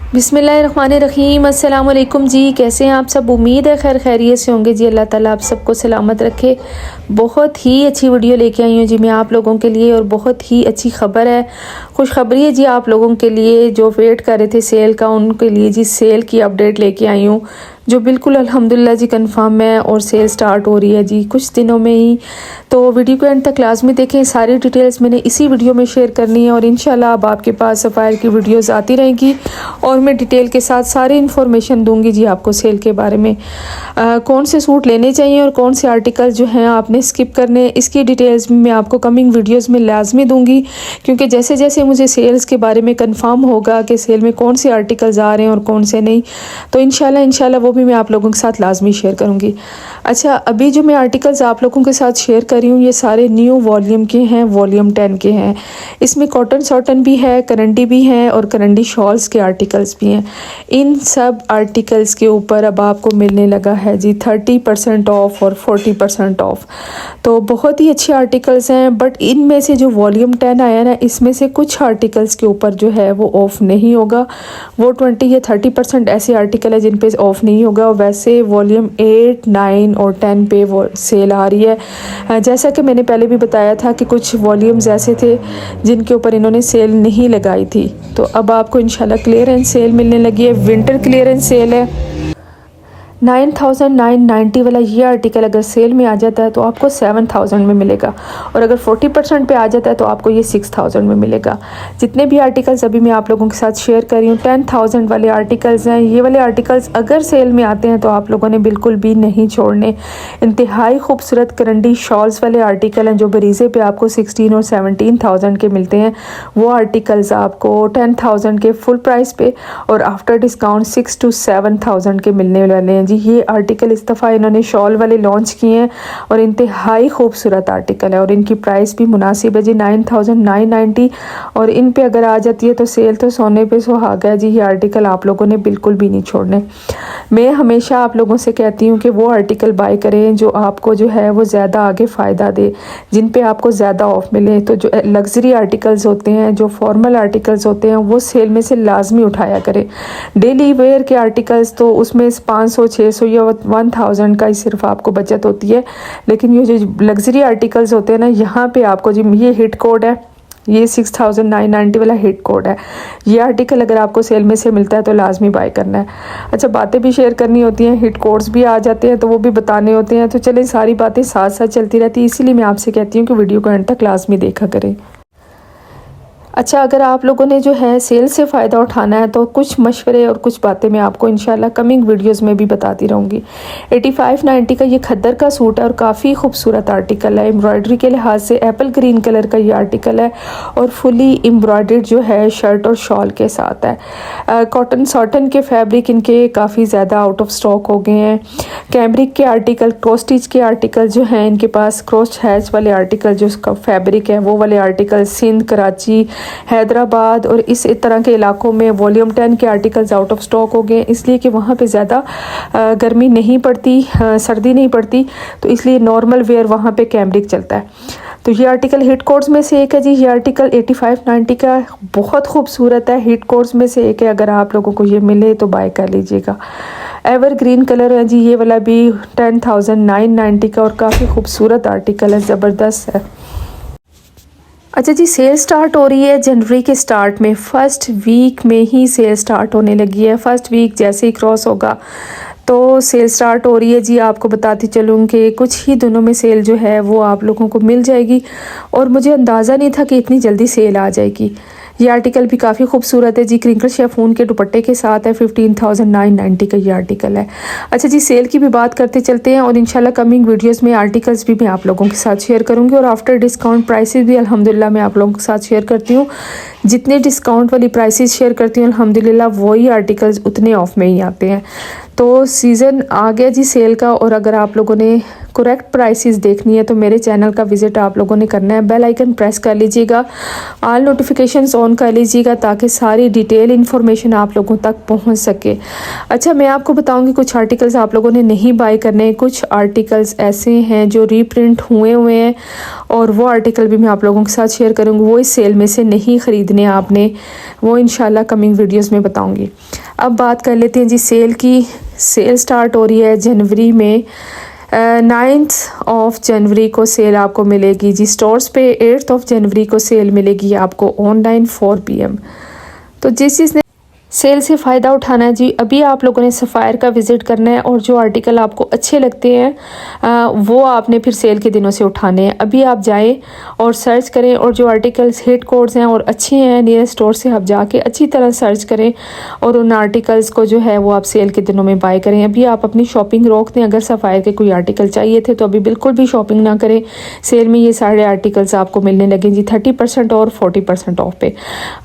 बिस्मिल्लाहिर्रहमानिर्रहीम। अस्सलाम वालेकुम जी, कैसे हैं आप सब? उम्मीद है खैर खैरियत से होंगे जी। अल्लाह ताला आप सबको सलामत रखे। बहुत ही अच्छी वीडियो लेके आई हूँ जी मैं आप लोगों के लिए, और बहुत ही अच्छी खबर है, खुशखबरी है जी आप लोगों के लिए जो वेट कर रहे थे सेल का, उनके लिए जी सेल की अपडेट लेके आई हूँ जो बिल्कुल अल्हम्दुलिल्लाह जी कंफर्म है, और सेल स्टार्ट हो रही है जी कुछ दिनों में ही। तो वीडियो को एंड तक लाजमी देखें, सारी डिटेल्स मैंने इसी वीडियो में शेयर करनी है, और इंशाल्लाह अब आपके पास सफ़ायर की वीडियोस आती रहेंगी और मैं डिटेल के साथ सारी इन्फॉर्मेशन दूंगी जी आपको सेल के बारे में। कौन से सूट लेने चाहिए और कौन से आर्टिकल जो हैं आपने स्किप करने, इसकी डिटेल्स मैं आपको कमिंग वीडियोज़ में लाजमी दूँगी, क्योंकि जैसे जैसे मुझे सेल्स के बारे में कन्फर्म होगा कि सेल में कौन से आर्टिकल्स आ रहे हैं और कौन से नहीं, तो इंशाल्लाह वो भी मैं आप लोगों के साथ लाजमी शेयर करूँगी। अच्छा, अभी जो मैं आर्टिकल्स आप लोगों के साथ शेयर कर रही हूँ ये सारे न्यू वॉल्यूम के हैं, वॉल्यूम 10 के हैं। इसमें कॉटन सॉटन भी है, करंडी भी है और करंडी शॉल्स के आर्टिकल्स भी हैं। इन सब आर्टिकल्स के ऊपर अब आपको मिलने लगा है जी 30% ऑफ और 40% ऑफ। तो बहुत ही अच्छे आर्टिकल्स हैं, बट इनमें से जो वॉल्यूम 10 आया ना, इसमें से कुछ आर्टिकल्स के ऊपर जो है वो ऑफ़ नहीं होगा। वो 20 या 30% ऐसे आर्टिकल है जिन पे ऑफ़ नहीं होगा। वैसे वॉल्यूम 8, 9 और 10 पे वो सेल आ रही है। जैसा कि मैंने पहले भी बताया था कि कुछ वॉल्यूम्स ऐसे थे जिनके ऊपर इन्होंने सेल नहीं लगाई थी, तो अब आपको इंशाल्लाह क्लियरेंस सेल मिलने लगी है। विंटर क्लियरेंस सेल है। 9,990 वाला ये आर्टिकल अगर सेल में आ जाता है तो आपको 7,000 में मिलेगा, और अगर 40% पे आ जाता है तो आपको ये 6,000 में मिलेगा। जितने भी आर्टिकल्स अभी मैं आप लोगों के साथ शेयर कर रही हूँ 10,000 वाले आर्टिकल्स हैं। ये वाले आर्टिकल्स अगर सेल में आते हैं तो आप लोगों ने बिल्कुल भी नहीं छोड़ने। इंतहाई खूबसूरत करंडी शॉल्स वाले आर्टिकल हैं जो बरीज़े पे आपको 16 और 17,000 के मिलते हैं। वो आर्टिकल्स आपको 10,000 के फुल प्राइस पे और आफ्टर डिस्काउंट 6 to 7,000 के मिलने वाले हैं जी। ये आर्टिकल इस दफ़ा इन्होंने शॉल वाले लॉन्च किए हैं और इंतहाई खूबसूरत आर्टिकल है, और इनकी प्राइस भी मुनासिब है जी 9,990। और इन पे अगर आ जाती है तो सेल तो सोने पे सुहागा है जी। ये आर्टिकल आप लोगों ने बिल्कुल भी नहीं छोड़ने। मैं हमेशा आप लोगों से कहती हूँ कि वो आर्टिकल बाय करें जो आपको जो है वो ज़्यादा आगे फ़ायदा दे, जिन पे आपको ज़्यादा ऑफ मिले। तो जो लग्जरी आर्टिकल्स होते हैं, जो फॉर्मल आर्टिकल्स होते हैं, वो सेल में से लाजमी उठाया करें। डेली वेयर के आर्टिकल्स तो उसमें 500, 600 या 1,000 का ही सिर्फ आपको बचत होती है, लेकिन ये जो लग्जरी आर्टिकल्स होते हैं ना, यहाँ पे आपको जी ये हिट कोड है, ये 6,990 वाला हिट कोड है। ये आर्टिकल अगर आपको सेल में से मिलता है तो लाजमी बाय करना है। अच्छा, बातें भी शेयर करनी होती हैं, हिट कोड्स भी आ जाते हैं तो वो भी बताने होते हैं, तो चलें सारी बातें साथ साथ चलती रहती है, इसीलिए मैं आपसे कहती हूँ कि वीडियो को एंड तक लाजमी देखा करें। अच्छा, अगर आप लोगों ने जो है सेल से फ़ायदा उठाना है तो कुछ मशवरे और कुछ बातें मैं आपको इंशाल्लाह कमिंग वीडियोस में भी बताती रहूँगी। 8590 का ये खद्दर का सूट है और काफ़ी खूबसूरत आर्टिकल है। एम्ब्रॉयडरी के लिहाज से एप्पल ग्रीन कलर का ये आर्टिकल है और फुली एम्ब्रॉयडर्ड जो है शर्ट और शॉल के साथ है। कॉटन सॉटन के फैब्रिक इनके काफ़ी ज़्यादा आउट ऑफ स्टॉक हो गए हैं। कैमरिक के आर्टिकल, क्रॉस स्टिच के आर्टिकल जो हैं इनके पास, क्रॉस हैच वाले आर्टिकल जो उसका फैब्रिक है वो वाले आर्टिकल सिंध, कराची, हैदराबाद और इस तरह के इलाकों में वॉल्यूम 10 के आर्टिकल्स आउट ऑफ स्टॉक हो गए, इसलिए कि वहाँ पे ज़्यादा गर्मी नहीं पड़ती, सर्दी नहीं पड़ती, तो इसलिए नॉर्मल वेयर वहाँ पे कैमरिक चलता है। तो ये आर्टिकल हिट कोड्स में से एक है जी। ये आर्टिकल 8590 का बहुत खूबसूरत है, हिट कोड्स में से एक है। अगर आप लोगों को ये मिले तो बाय कर लीजिएगा। एवर ग्रीन कलर है जी ये वाला भी 10,990 का, और काफ़ी खूबसूरत आर्टिकल है, ज़बरदस्त है। अच्छा जी, सेल स्टार्ट हो रही है जनवरी के स्टार्ट में, फर्स्ट वीक में ही सेल स्टार्ट होने लगी है। फर्स्ट वीक जैसे ही क्रॉस होगा तो सेल स्टार्ट हो रही है जी। आपको बताती चलूँ कि कुछ ही दिनों में सेल जो है वो आप लोगों को मिल जाएगी, और मुझे अंदाज़ा नहीं था कि इतनी जल्दी सेल आ जाएगी। ये आर्टिकल भी काफ़ी खूबसूरत है जी, क्रिंकल शेफून के दुपट्टे के साथ है। 15,990 का ये आर्टिकल है। अच्छा जी, सेल की भी बात करते चलते हैं, और इंशाल्लाह कमिंग वीडियोस में आर्टिकल्स भी मैं आप लोगों के साथ शेयर करूंगी, और आफ्टर डिस्काउंट प्राइसेस भी अल्हम्दुलिल्लाह मैं आप लोगों के साथ शेयर करती हूँ। जितने डिस्काउंट वाली प्राइसेस शेयर करती हूँ अल्हम्दुलिल्लाह वही आर्टिकल्स उतने ऑफ में ही आते हैं। तो सीज़न आ गया जी सेल का, और अगर आप लोगों ने करेक्ट प्राइसेस देखनी है तो मेरे चैनल का विजिट आप लोगों ने करना है। बेल आइकन प्रेस कर लीजिएगा, ऑल नोटिफिकेशंस ऑन कर लीजिएगा ताकि सारी डिटेल इन्फॉर्मेशन आप लोगों तक पहुंच सके। अच्छा, मैं आपको बताऊंगी कुछ आर्टिकल्स आप लोगों ने नहीं बाय करने, कुछ आर्टिकल्स ऐसे हैं जो रीप्रिंट हुए हैं और वो आर्टिकल भी मैं आप लोगों के साथ शेयर करूँगी। वो इस सेल में से नहीं ख़रीदने आपने, वो इंशाल्लाह कमिंग वीडियोज़ में बताऊँगी। अब बात कर लेते हैं जी सेल की। सेल स्टार्ट हो रही है जनवरी में, 9th ऑफ जनवरी को सेल आपको मिलेगी जी स्टोर्स पे। 8th ऑफ जनवरी को सेल मिलेगी आपको ऑनलाइन 4 PM। तो जिस चीज़ ने सेल से फ़ायदा उठाना है जी, अभी आप लोगों ने सफ़ायर का विज़िट करना है और जो आर्टिकल आपको अच्छे लगते हैं वो आपने फिर सेल के दिनों से उठाने हैं। अभी आप जाएं और सर्च करें और जो आर्टिकल्स हिट कोड्स हैं और अच्छे हैं नियरेस्ट स्टोर से आप जाके अच्छी तरह सर्च करें और उन आर्टिकल्स को जो है वो आप सेल के दिनों में बाय करें। अभी आप अपनी शॉपिंग रोक दें। अगर सफ़ायर के कोई आर्टिकल चाहिए थे तो अभी बिल्कुल भी शॉपिंग ना करें। सेल में ये सारे आर्टिकल्स आपको मिलने लगे जी 30% और 40% ऑफ पे।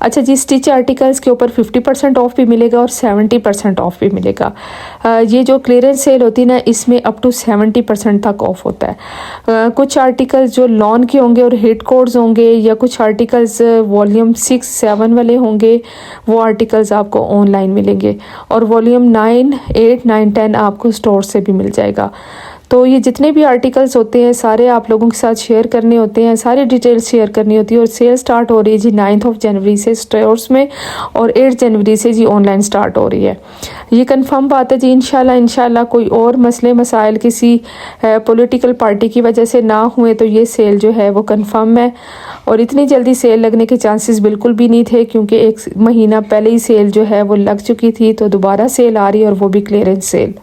अच्छा जी, स्टिच आर्टिकल्स के ऊपर 50% ऑफ भी मिलेगा और 70% ऑफ भी मिलेगा। ये जो क्लियरेंस सेल होती है ना, इसमें अप टू 70% तक ऑफ होता है। कुछ आर्टिकल्स जो लॉन के होंगे और हिट कोड्स होंगे या कुछ आर्टिकल्स वॉल्यूम 6, 7 वाले होंगे, वो आर्टिकल्स आपको ऑनलाइन मिलेंगे और वॉल्यूम 9, 8, 9, 10 आपको स्टोर से भी मिल जाएगा। तो ये जितने भी आर्टिकल्स होते हैं सारे आप लोगों के साथ शेयर करने होते हैं, सारी डिटेल्स शेयर करनी होती है। और सेल स्टार्ट हो रही है जी 9th ऑफ जनवरी से स्टोर्स में और 8 जनवरी से जी ऑनलाइन स्टार्ट हो रही है। ये कंफर्म बात है जी। इंशाल्लाह कोई और मसले मसाइल किसी पॉलिटिकल पार्टी की वजह से ना हुए तो ये सेल जो है वो कंफर्म है। और इतनी जल्दी सेल लगने के चांसेस बिल्कुल भी नहीं थे क्योंकि 1 महीना पहले ही सेल जो है वो लग चुकी थी। तो दोबारा सेल आ रही है और वो भी क्लियरेंस सेल।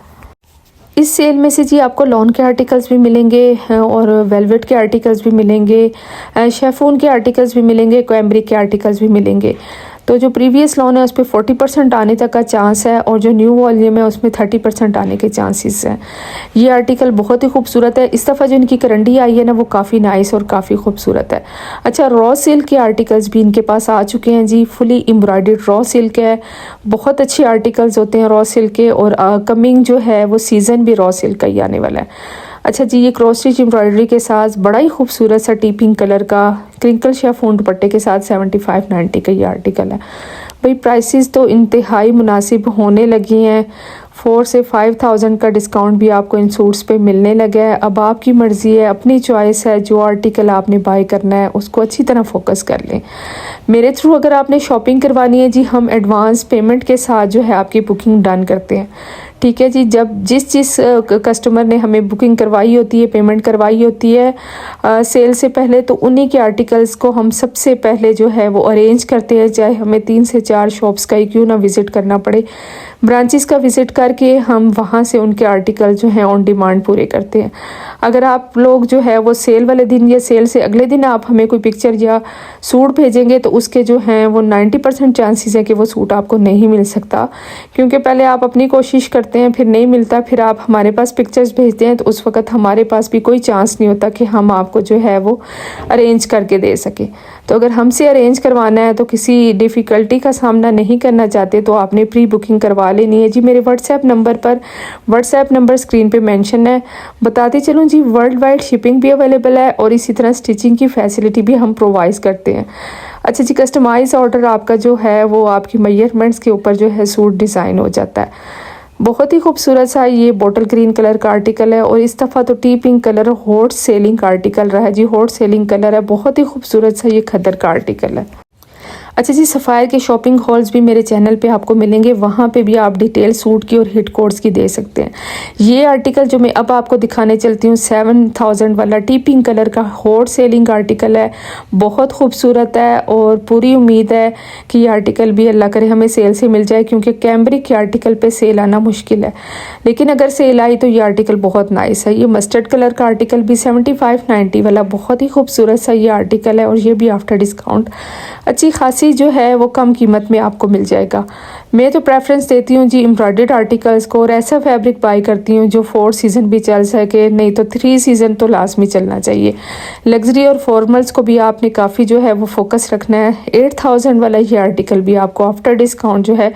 इस सेल में से जी आपको लॉन के आर्टिकल्स भी मिलेंगे और वेलवेट के आर्टिकल्स भी मिलेंगे, शेफून के आर्टिकल्स भी मिलेंगे, कैम्ब्रिक के आर्टिकल्स भी मिलेंगे। तो जो प्रीवियस लॉन है उस पर 40% आने तक का चांस है और जो न्यू वॉल्यूम है उसमें 30% आने के चांसेस हैं। ये आर्टिकल बहुत ही खूबसूरत है। इस दफ़ा जो इनकी करंडी आई है ना वो काफ़ी नाइस और काफ़ी खूबसूरत है। अच्छा, रॉ सिल्क के आर्टिकल्स भी इनके पास आ चुके हैं जी। फुली एम्ब्रॉयडर्ड रॉ सिल्क है, बहुत अच्छे आर्टिकल्स होते हैं रॉ सिल्क के और कमिंग जो है वो सीज़न भी रॉ सिल्क का ही आने वाला है। अच्छा जी, ये क्रॉस स्टिच एम्ब्रॉयडरी के साथ बड़ा ही खूबसूरत सा टीपिंग कलर का क्रिंकल शेफून दुपट्टे के साथ 75-90 का ये आर्टिकल है। भाई प्राइसेस तो इंतहाई मुनासिब होने लगी हैं। 4 से 5,000 का डिस्काउंट भी आपको इन सूट्स पे मिलने लगा है। अब आपकी मर्ज़ी है, अपनी चॉइस है, जो आर्टिकल आपने बाय करना है उसको अच्छी तरह फोकस कर लें। मेरे थ्रू अगर आपने शॉपिंग करवानी है जी, हम एडवांस पेमेंट के साथ जो है आपकी बुकिंग डन करते हैं। ठीक है जी, जब जिस कस्टमर ने हमें बुकिंग करवाई होती है, पेमेंट करवाई होती है सेल से पहले, तो उन्हीं के आर्टिकल्स को हम सबसे पहले जो है वो अरेंज करते हैं, चाहे हमें 3 से 4 शॉप्स का ही क्यों ना विज़िट करना पड़े। ब्रांचेस का विज़िट करके हम वहाँ से उनके आर्टिकल जो हैं ऑन डिमांड पूरे करते हैं। अगर आप लोग जो है वो सेल वाले दिन या सेल से अगले दिन आप हमें कोई पिक्चर या सूट भेजेंगे तो उसके जो हैं वो 90% चांसेस है कि वो सूट आपको नहीं मिल सकता, क्योंकि पहले आप अपनी कोशिश करते हैं, फिर नहीं मिलता, फिर आप हमारे पास पिक्चर्स भेजते हैं तो उस वक्त हमारे पास भी कोई चांस नहीं होता कि हम आपको जो है वो अरेंज करके दे सकें। तो अगर हमसे अरेंज करवाना है तो किसी डिफ़िकल्टी का सामना नहीं करना चाहते तो आपने प्री बुकिंग करवा लेनी है जी। मेरे व्हाट्सएप नंबर स्क्रीन पे मेंशन है। बताते चलूँ जी, वर्ल्ड वाइड शिपिंग भी अवेलेबल है और इसी तरह स्टिचिंग की फैसिलिटी भी हम प्रोवाइड करते हैं। अच्छा जी, कस्टमाइज ऑर्डर आपका जो है वो आपकी मेजरमेंट्स के ऊपर जो है सूट डिज़ाइन हो जाता है। बहुत ही खूबसूरत सा ये बॉटल ग्रीन कलर का आर्टिकल है और इस दफ़ा तो T pink colour hot selling article रहा है जी। हॉट सेलिंग कलर है, बहुत ही खूबसूरत सा ये खद्दर का आर्टिकल है। अच्छा जी, सफ़ायर के शॉपिंग हॉल्स भी मेरे चैनल पे आपको मिलेंगे, वहाँ पे भी आप डिटेल सूट की और हिट कोड्स की दे सकते हैं। ये आर्टिकल जो मैं अब आपको दिखाने चलती हूँ 7,000 वाला टी पिंक कलर का हॉट सेलिंग आर्टिकल है, बहुत खूबसूरत है और पूरी उम्मीद है कि ये आर्टिकल भी अल्लाह करे हमें सेल से मिल जाए, क्योंकि कैम्ब्रिक के आर्टिकल पर सेल आना मुश्किल है, लेकिन अगर सेल आई तो ये आर्टिकल बहुत नाइस है। ये मस्टर्ड कलर का आर्टिकल भी 75-90 वाला बहुत ही खूबसूरत सा ये आर्टिकल है और ये भी आफ्टर डिस्काउंट अच्छी खासी भी जो है वो कम कीमत में आपको मिल जाएगा। मैं तो प्रेफरेंस देती हूँ जी एम्ब्रॉयडर्ड आर्टिकल्स को, और ऐसा फैब्रिक बाई करती हूँ जो 4 सीज़न भी चल सके, नहीं तो 3 सीज़न तो लाजमी चलना चाहिए। लग्जरी और फॉर्मल्स को भी आपने काफ़ी जो है वो फोकस रखना है। 8000 वाला ये आर्टिकल भी आपको आफ्टर डिस्काउंट जो है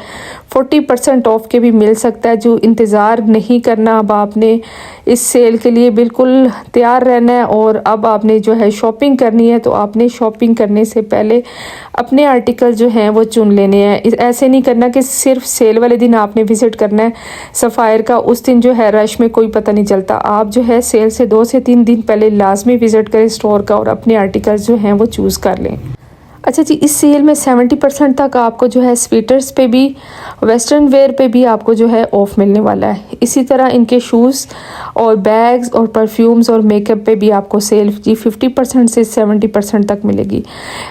40% ऑफ के भी मिल सकता है। जो इंतज़ार नहीं करना, अब आपने इस सेल के लिए बिल्कुल तैयार रहना है, और अब आपने जो है शॉपिंग करनी है तो आपने शॉपिंग करने से पहले अपने आर्टिकल जो हैं वो चुन लेने हैं। ऐसे नहीं करना कि सिर्फ सेल वाले दिन आपने विज़िट करना है सफ़ायर का, उस दिन जो है रश में कोई पता नहीं चलता। आप जो है सेल से 2 से 3 दिन पहले लाजमी विज़िट करें स्टोर का और अपने आर्टिकल्स जो हैं वो चूज़ कर लें। अच्छा जी, इस सेल में 70% तक आपको जो है स्वेटर्स पे भी, वेस्टर्न वेयर पे भी आपको जो है ऑफ़ मिलने वाला है। इसी तरह इनके शूज़ और बैग्स और परफ्यूम्स और मेकअप पे भी आपको सेल जी 50% से 70% तक मिलेगी।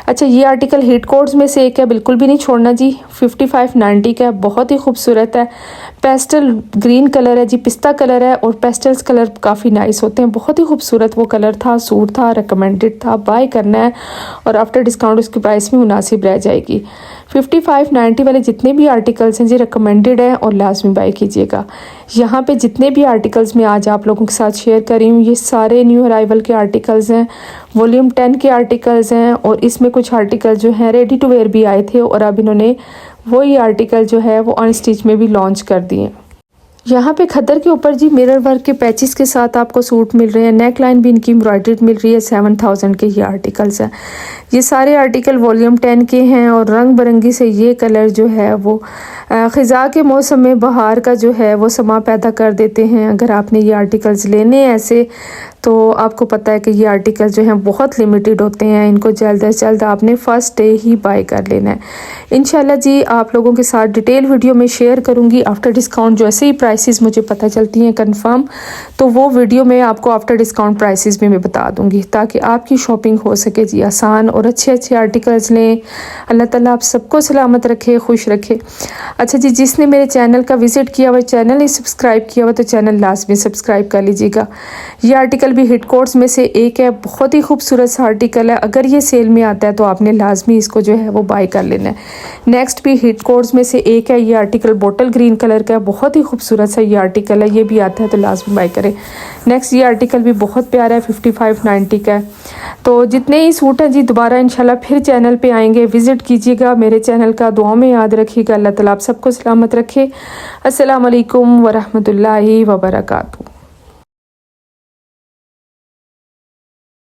अच्छा, ये आर्टिकल हिट कोड्स में से एक है, बिल्कुल भी नहीं छोड़ना जी। 5590 का, बहुत ही खूबसूरत है। पेस्टल ग्रीन कलर है जी, पिस्ता कलर है, और पेस्टल्स कलर काफ़ी नाइस होते हैं। बहुत ही खूबसूरत वो कलर था, सूट था, रिकमेंडेड था, बाय करना है और आफ्टर डिस्काउंट उसकी प्राइस भी मुनासिब रह जाएगी। 5590 वाले जितने भी आर्टिकल्स हैं जी रिकमेंडेड है और लाजमी बाय कीजिएगा। यहाँ पे जितने भी आर्टिकल्स मैं आज आप लोगों के साथ शेयर कर रही हूँ ये सारे न्यू अराइवल के आर्टिकल्स हैं, वॉल्यूम 10 के आर्टिकल्स हैं, और इसमें कुछ आर्टिकल जो हैं रेडी टू वेयर भी आए थे और अब इन्होंने वही आर्टिकल जो है वो अनस्टिच में भी लॉन्च कर दिए। यहाँ पे खद्दर के ऊपर जी मिरर वर्क के पैचेस के साथ आपको सूट मिल रहे हैं। नेक लाइन भी इनकी एम्ब्रॉयडर्ड मिल रही है। 7000 के ये आर्टिकल्स हैं। ये सारे आर्टिकल वॉल्यूम 10 के हैं और रंग बिरंगी से ये कलर जो है वो ख़िज़ा के मौसम में बहार का जो है वो समा पैदा कर देते हैं। अगर आपने ये आर्टिकल्स लेने हैं ऐसे, तो आपको पता है कि ये आर्टिकल जो हैं बहुत लिमिटेड होते हैं। इनको जल्द से जल्द आपने फ़र्स्ट डे ही बाय कर लेना है। इंशाल्लाह जी आप लोगों के साथ डिटेल वीडियो में शेयर करूँगी आफ्टर डिस्काउंट। जैसे ही प्राइसेस मुझे पता चलती हैं कंफर्म, तो वो वीडियो में आपको आफ्टर डिस्काउंट प्राइसेस भी मैं बता दूँगी, ताकि आपकी शॉपिंग हो सके जी आसान, और अच्छे अच्छे आर्टिकल्स लें। अल्लाह ताला आप सबको सलामत रखे, खुश रखे। अच्छा जी, जिसने मेरे चैनल का विज़िट किया हुआ, चैनल नहीं सब्सक्राइब किया हुआ, तो चैनल लाजमी सब्सक्राइब कर लीजिएगा। ये आर्टिकल भी हिट कोड्स में से एक है। बहुत ही खूबसूरत सा आर्टिकल है। अगर ये सेल में आता है तो आपने लाजमी इसको जो है वो बाय कर लेना है। नेक्स्ट भी हिट कोड्स में से एक है। ये आर्टिकल बोटल ग्रीन कलर का है। बहुत ही खूबसूरत सा ये आर्टिकल है। ये भी आता है तो लाजमी बाय करें। नेक्स्ट ये आर्टिकल भी बहुत प्यारा है, 5590 का है। तो जितने ही सूट हैं जी दोबारा इंशाल्लाह फिर चैनल पे आएंगे, विज़िट कीजिएगा मेरे चैनल का। दुआ में याद रखिएगा। अल्लाह ताला आप सबको सलामत रखे। अस्सलाम वालेकुम वरहमतुल्लाहि वबरकातुहू।